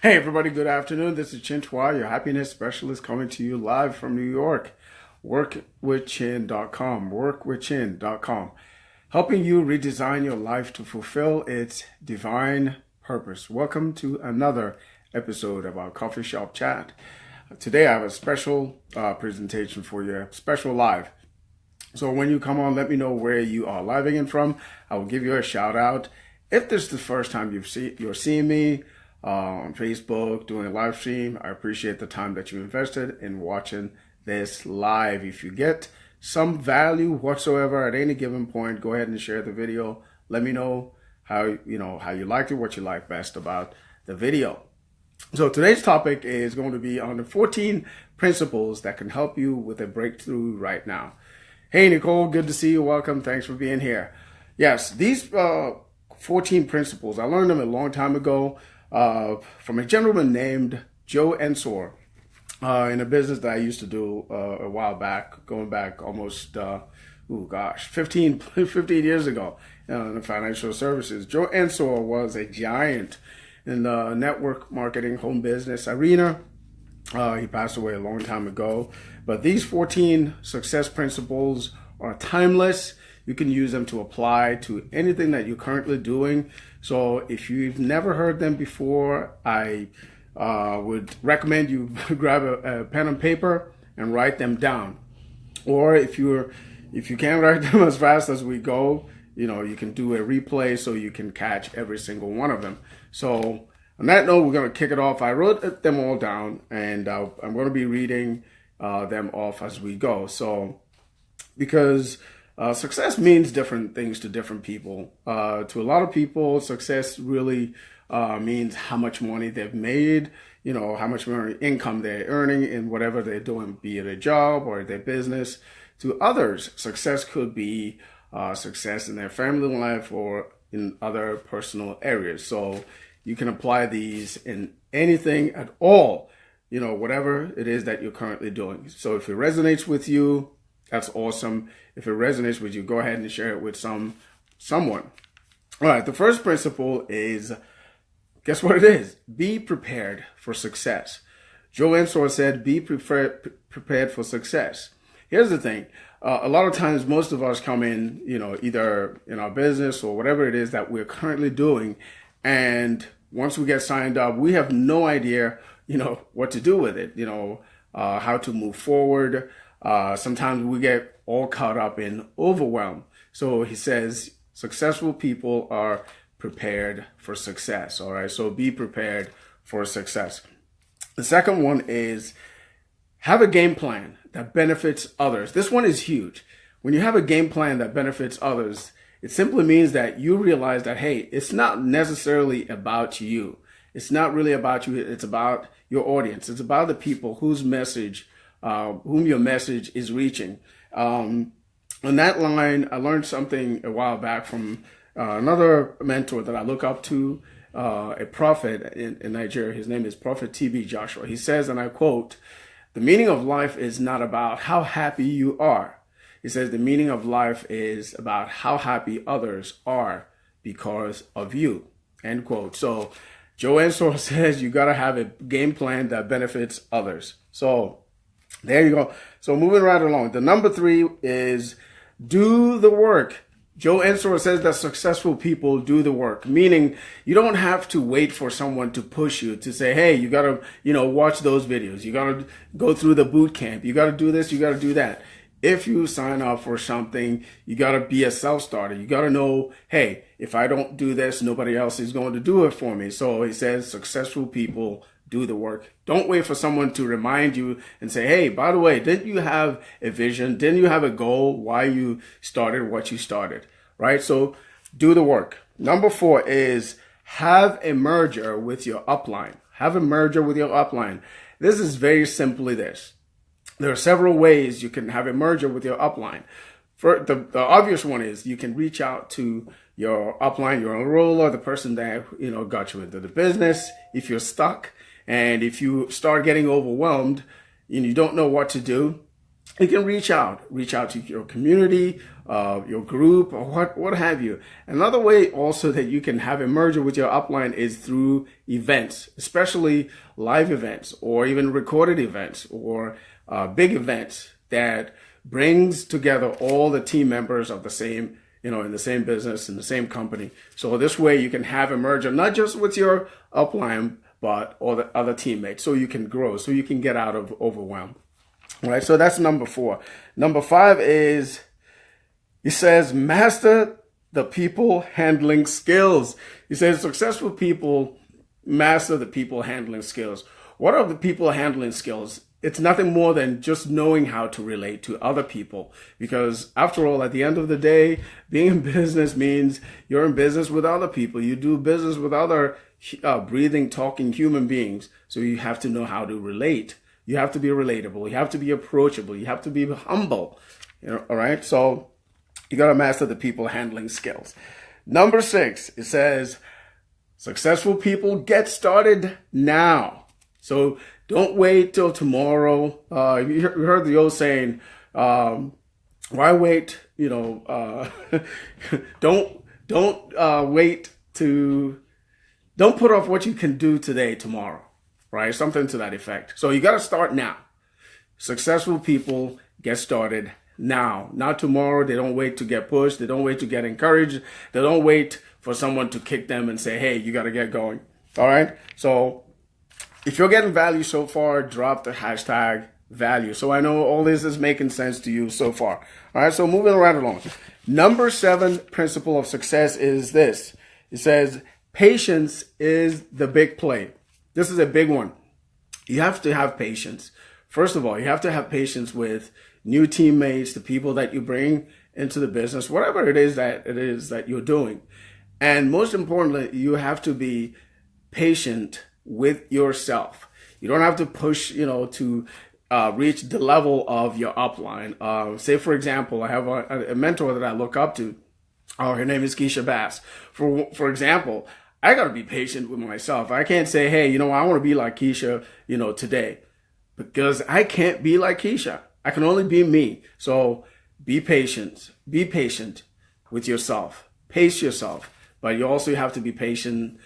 Hey everybody, good afternoon. This is Chintua, your happiness specialist, coming to you live from New York. Workwithchin.com, workwithchin.com, helping you redesign your life to fulfill its divine purpose. Welcome to another episode of our Coffee Shop Chat. Today I have a special presentation for you, special live. So when you come on, let me know where you are living in from. I will give you a shout out. If this is the first time you're seeing me on Facebook, doing a live stream, I appreciate the time that you invested in watching this live. If you get some value whatsoever at any given point, go ahead and share the video. Let me know how you liked it, what you like best about the video. So today's topic is going to be on the 14 principles that can help you with a breakthrough right now. Hey Nicole, good to see you. Welcome. Thanks for being here. Yes, these 14 principles, I learned them a long time ago from a gentleman named Joe Ensor in a business that I used to do a while back, going back almost, 15 years ago in the financial services. Joe Ensor was a giant in the network marketing home business arena. He passed away a long time ago. But these 14 success principles are timeless. You can use them to apply to anything that you're currently doing. So if you've never heard them before, I would recommend you grab a pen and paper and write them down. Or if you can't write them as fast as we go, you can do a replay so you can catch every single one of them. So on that note, we're going to kick it off. I wrote them all down, and I'm going to be reading them off as we go. So because success means different things to different people. To a lot of people, success really means how much money they've made, how much more income they're earning in whatever they're doing, be it a job or their business. To others, success could be success in their family life or in other personal areas. So you can apply these in anything at all, whatever it is that you're currently doing. So if it resonates with you, that's awesome. If it resonates with you, go ahead and share it with someone. All right, the first principle is, guess what it is? Be prepared for success. Joe Ensor said, be prepared for success. Here's the thing. A lot of times, most of us come in, either in our business or whatever it is that we're currently doing. And once we get signed up, we have no idea, what to do with it, how to move forward. Sometimes we get all caught up in overwhelm. So he says successful people are prepared for success. All right. So be prepared for success. The second one is have a game plan that benefits others. This one is huge. When you have a game plan that benefits others, it simply means that you realize that, hey, it's not necessarily about you. It's not really about you. It's about your audience. It's about the people whom your message is reaching. On that line, I learned something a while back from another mentor that I look up to, a prophet in Nigeria. His name is Prophet T.B. Joshua. He says, and I quote, "The meaning of life is not about how happy you are." He says the meaning of life is about how happy others are because of you. End quote. So Joe Ensor says you got to have a game plan that benefits others. So there you go. So moving right along. The number 3 is do the work. Joe Ensor says that successful people do the work, meaning you don't have to wait for someone to push you to say, hey, you got to, watch those videos. You got to go through the boot camp. You got to do this. You got to do that. If you sign up for something, you got to be a self-starter. You got to know, hey, if I don't do this, nobody else is going to do it for me. So he says successful people do the work. Don't wait for someone to remind you and say, hey, by the way, didn't you have a vision? Didn't you have a goal? Why you started what you started, right? So do the work. Number 4 is have a merger with your upline. Have a merger with your upline. This is very simply this. There are several ways you can have a merger with your upline. For the obvious one is you can reach out to your upline, your enroller, the person that got you into the business. If you're stuck and if you start getting overwhelmed and you don't know what to do, you can reach out to your community, your group, or what have you. Another way also that you can have a merger with your upline is through events, especially live events or even recorded events or big events that brings together all the team members of the same, in the same business, in the same company. So this way you can have a merger, not just with your upline, but all the other teammates, so you can grow, so you can get out of overwhelm. All right, so that's number 4. Number 5 is, he says, master the people handling skills. He says successful people master the people handling skills. What are the people handling skills? It's nothing more than just knowing how to relate to other people. Because after all, at the end of the day, being in business means you're in business with other people. You do business with other breathing, talking human beings. So you have to know how to relate. You have to be relatable. You have to be approachable. You have to be humble. All right. So you got to master the people handling skills. Number 6, it says, successful people get started now. So don't wait till tomorrow. You heard the old saying, why wait? Don't put off what you can do today, tomorrow, right? Something to that effect. So you got to start now. Successful people get started now, not tomorrow. They don't wait to get pushed. They don't wait to get encouraged. They don't wait for someone to kick them and say, hey, you got to get going. All right. So if you're getting value so far, drop the hashtag value. So I know all this is making sense to you so far. All right. So moving right along. Number 7 principle of success is this. It says patience is the big play. This is a big one. You have to have patience. First of all, you have to have patience with new teammates, the people that you bring into the business, whatever it is that you're doing. And most importantly, you have to be patient with yourself. You don't have to push, to reach the level of your upline. Say, for example, I have a mentor that I look up to. Her name is Keisha Bass. For example, I got to be patient with myself. I can't say, hey, I want to be like Keisha, today, because I can't be like Keisha. I can only be me. So be patient. Be patient with yourself. Pace yourself. But you also have to be patient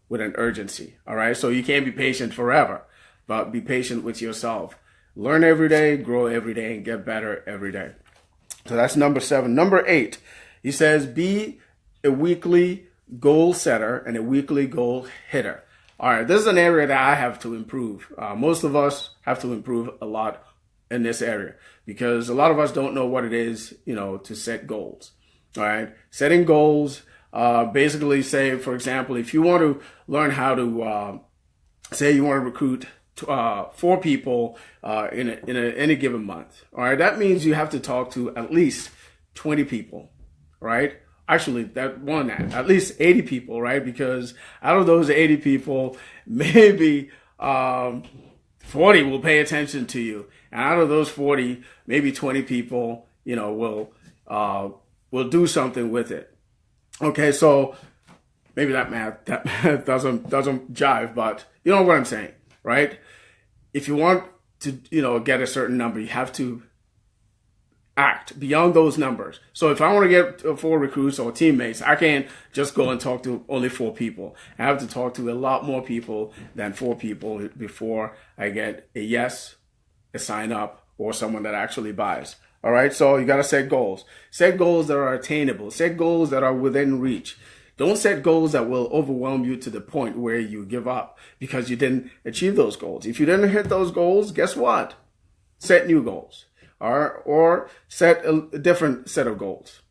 with an urgency. All right. So you can't be patient forever, but be patient with yourself. Learn every day, grow every day, and get better every day. So that's number 7. Number 8, he says, be a weekly goal setter and a weekly goal hitter. All right. This is an area that I have to improve. Most of us have to improve a lot in this area because a lot of us don't know what it is, to set goals. All right. Setting goals, basically say, for example, if you want to learn how to, say you want to recruit 4 people in any given month. All right. That means you have to talk to at least 20 people, right? Actually, at least 80 people, right? Because out of those 80 people, maybe 40 will pay attention to you. And out of those 40, maybe 20 people, will do something with it. Okay, so maybe that math doesn't jive, but you know what I'm saying, right? If you want to, get a certain number, you have to act beyond those numbers. So if I want to get 4 recruits or teammates, I can't just go and talk to only 4 people. I have to talk to a lot more people than 4 people before I get a yes, a sign up, or someone that actually buys. All right. So you got to set goals. Set goals that are attainable. Set goals that are within reach. Don't set goals that will overwhelm you to the point where you give up because you didn't achieve those goals. If you didn't hit those goals, guess what? Set new goals. Or set a different set of goals.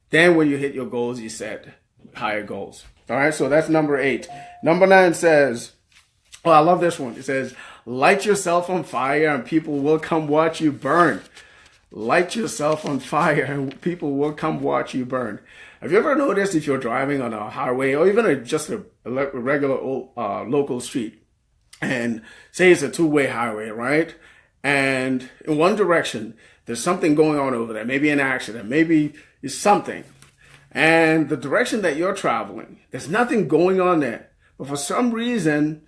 Then when you hit your goals, you set higher goals. All right, so that's number 8. Number 9 says, I love this one. It says, light yourself on fire and people will come watch you burn. Light yourself on fire and people will come watch you burn. Have you ever noticed if you're driving on a highway or even just a regular local street, and say it's a 2-way highway, right? And in one direction, there's something going on over there, maybe an accident, maybe it's something. And the direction that you're traveling, there's nothing going on there. But for some reason,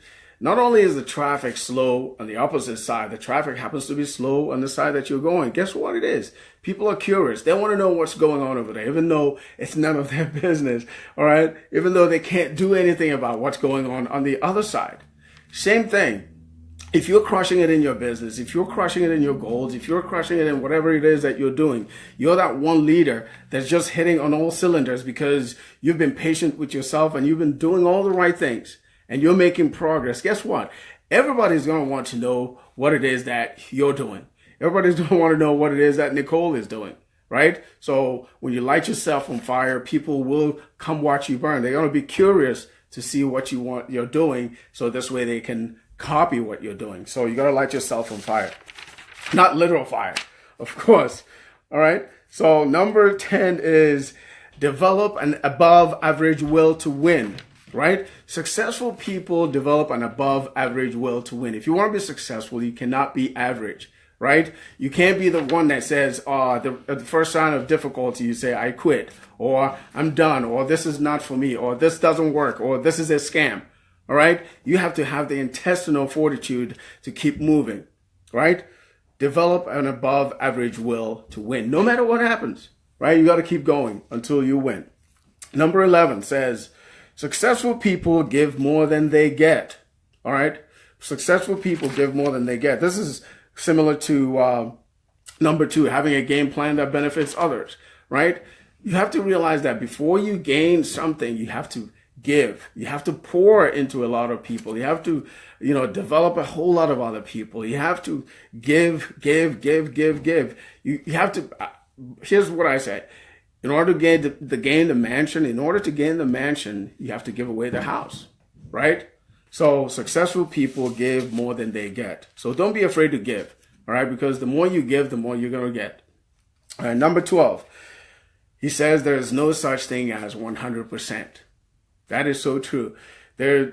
Not only is the traffic slow on the opposite side, the traffic happens to be slow on the side that you're going. Guess what it is? People are curious. They want to know what's going on over there, even though it's none of their business, all right? Even though they can't do anything about what's going on the other side. Same thing. If you're crushing it in your business, if you're crushing it in your goals, if you're crushing it in whatever it is that you're doing, you're that one leader that's just hitting on all cylinders because you've been patient with yourself and you've been doing all the right things and you're making progress. Guess what? Everybody's going to want to know what it is that you're doing. Everybody's going to want to know what it is that Nicole is doing, right? So when you light yourself on fire, people will come watch you burn. They're going to be curious to see what you're doing, so this way they can copy what you're doing. So you got to light yourself on fire. Not literal fire, of course. All right. So number 10 is develop an above average will to win, right? Successful people develop an above average will to win. If you want to be successful, you cannot be average, right? You can't be the one that says, at the first sign of difficulty, you say, I quit, or I'm done, or this is not for me, or this doesn't work, or this is a scam. All right. You have to have the intestinal fortitude to keep moving, right? Develop an above average will to win, no matter what happens, right? You got to keep going until you win. Number 11 says, successful people give more than they get. All right. Successful people give more than they get. This is similar to number 2, having a game plan that benefits others, right? You have to realize that before you gain something, you have to give. You have to pour into a lot of people. You have to, develop a whole lot of other people. You have to give. You have to, here's what I say. In order to gain the mansion, you have to give away the house, right? So successful people give more than they get. So don't be afraid to give, all right? Because the more you give, the more you're going to get. All right, number 12, he says there is no such thing as 100%. That is so true. There,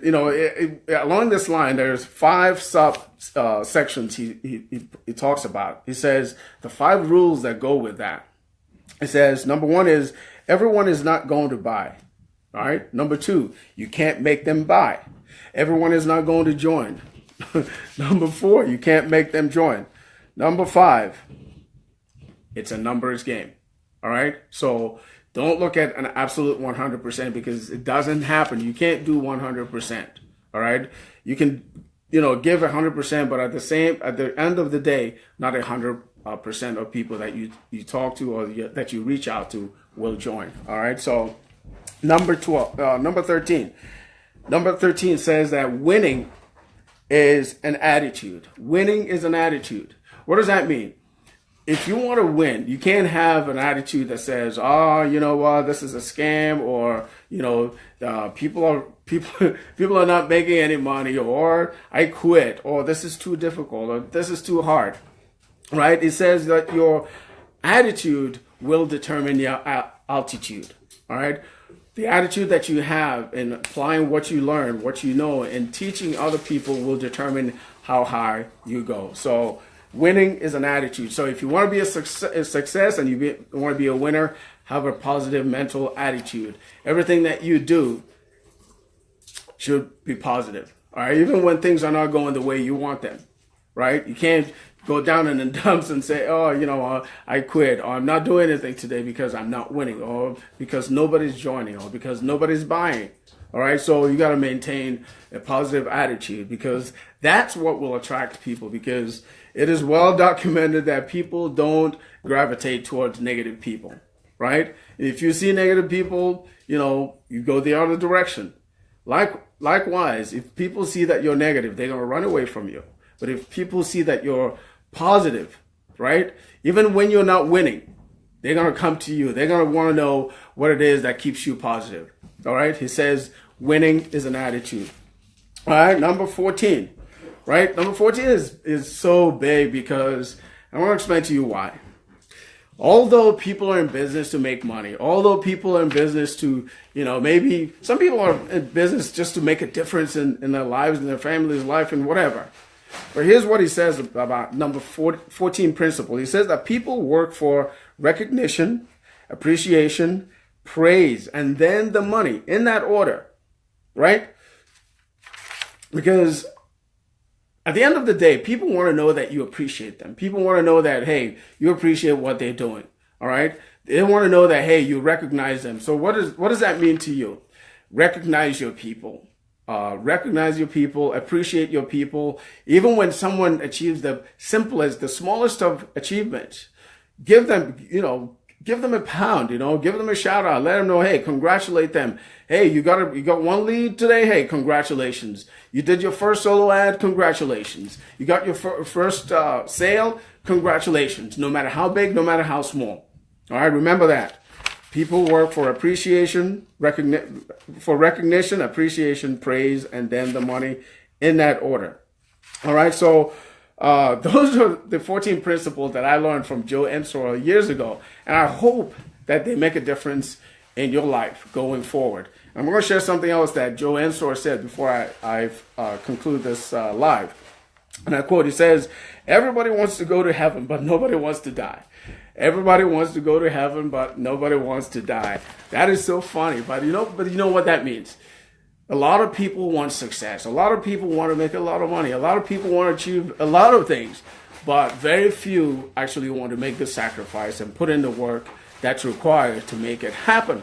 along this line, there's 5 sections he talks about. He says the 5 rules that go with that. It says, number 1 is everyone is not going to buy. All right. Number 2, you can't make them buy. Everyone is not going to join. Number 4, you can't make them join. Number 5, it's a numbers game. All right. So don't look at an absolute 100% because it doesn't happen. You can't do 100%. All right. You can, give 100%, but at the end of the day, not 100% of people that you talk to or that you reach out to will join. All right. So number 13. Number 13 says that winning is an attitude. Winning is an attitude. What does that mean? If you want to win, you can't have an attitude that says, this is a scam, or, people are not making any money, or I quit, or this is too difficult, or this is too hard, right? It says that your attitude will determine your altitude, all right? The attitude that you have in applying what you learn, what you know, and teaching other people will determine how high you go. So winning is an attitude. So if you want to be a success and you want to be a winner, have a positive mental attitude. Everything that you do should be positive. All right. Even when things are not going the way you want them. Right. You can't go down in the dumps and say, I quit, or I'm not doing anything today because I'm not winning, or because nobody's joining, or because nobody's buying. All right. So you got to maintain a positive attitude, because that's what will attract people, because it is well documented that people don't gravitate towards negative people, right? And if you see negative people, you go the other direction. Likewise, if people see that you're negative, they're going to run away from you. But if people see that you're positive, right? Even when you're not winning, they're going to come to you. They're going to want to know what it is that keeps you positive. All right. He says winning is an attitude. All right. Number 14. Right? Number 14 is so big because I want to explain to you why. Although people are in business to make money, although people are in business to, maybe some people are in business just to make a difference in their lives, in their family's life, and whatever. But here's what he says about number 14 principle. He says that people work for recognition, appreciation, praise, and then the money, in that order. Right? Because at the end of the day, people want to know that you appreciate them. People want to know that, hey, you appreciate what they're doing. All right. They want to know that, hey, you recognize them. So what does that mean to you? Recognize your people. Recognize your people, appreciate your people. Even when someone achieves the simplest, the smallest of achievements, give them, give them a pound, give them a shout out. Let them know, hey, congratulate them. Hey, you got one lead today. Hey, congratulations. You did your first solo ad. Congratulations. You got your first sale. Congratulations. No matter how big, no matter how small. All right. Remember that. People work for appreciation, recognition, appreciation, praise, and then the money, in that order. All right. So those are the 14 principles that I learned from Joe Ensor years ago. And I hope that they make a difference in your life going forward. I'm going to share something else that Joe Ensor said before I conclude this live. And I quote, he says, everybody wants to go to heaven, but nobody wants to die. Everybody wants to go to heaven, but nobody wants to die. That is so funny. But you know what that means? A lot of people want success. A lot of people want to make a lot of money. A lot of people want to achieve a lot of things. But very few actually want to make the sacrifice and put in the work that's required to make it happen.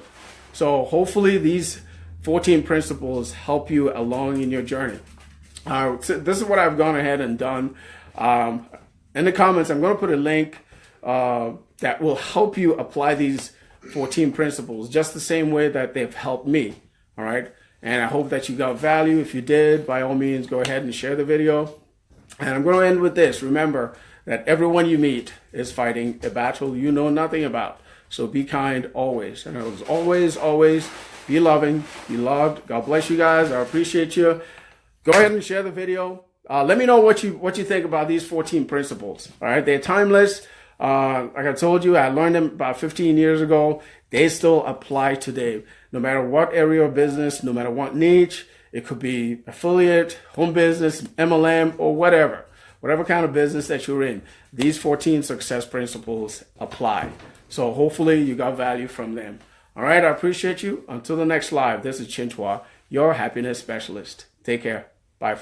So hopefully these 14 principles help you along in your journey. So this is what I've gone ahead and done. In the comments, I'm going to put a link that will help you apply these 14 principles just the same way that they've helped me. All right. And I hope that you got value. If you did, by all means, go ahead and share the video. And I'm going to end with this. Remember that everyone you meet is fighting a battle you know nothing about. So be kind always. And as always, be loving, be loved. God bless you guys. I appreciate you. Go ahead and share the video. Let me know what you think about these 14 principles. All right. They're timeless. Like I told you, I learned them about 15 years ago. They still apply today. No matter what area of business, no matter what niche, it could be affiliate, home business, MLM, or whatever kind of business that you're in. These 14 success principles apply. So hopefully you got value from them. All right. I appreciate you. Until the next live, this is Chinchwa, your happiness specialist. Take care. Bye.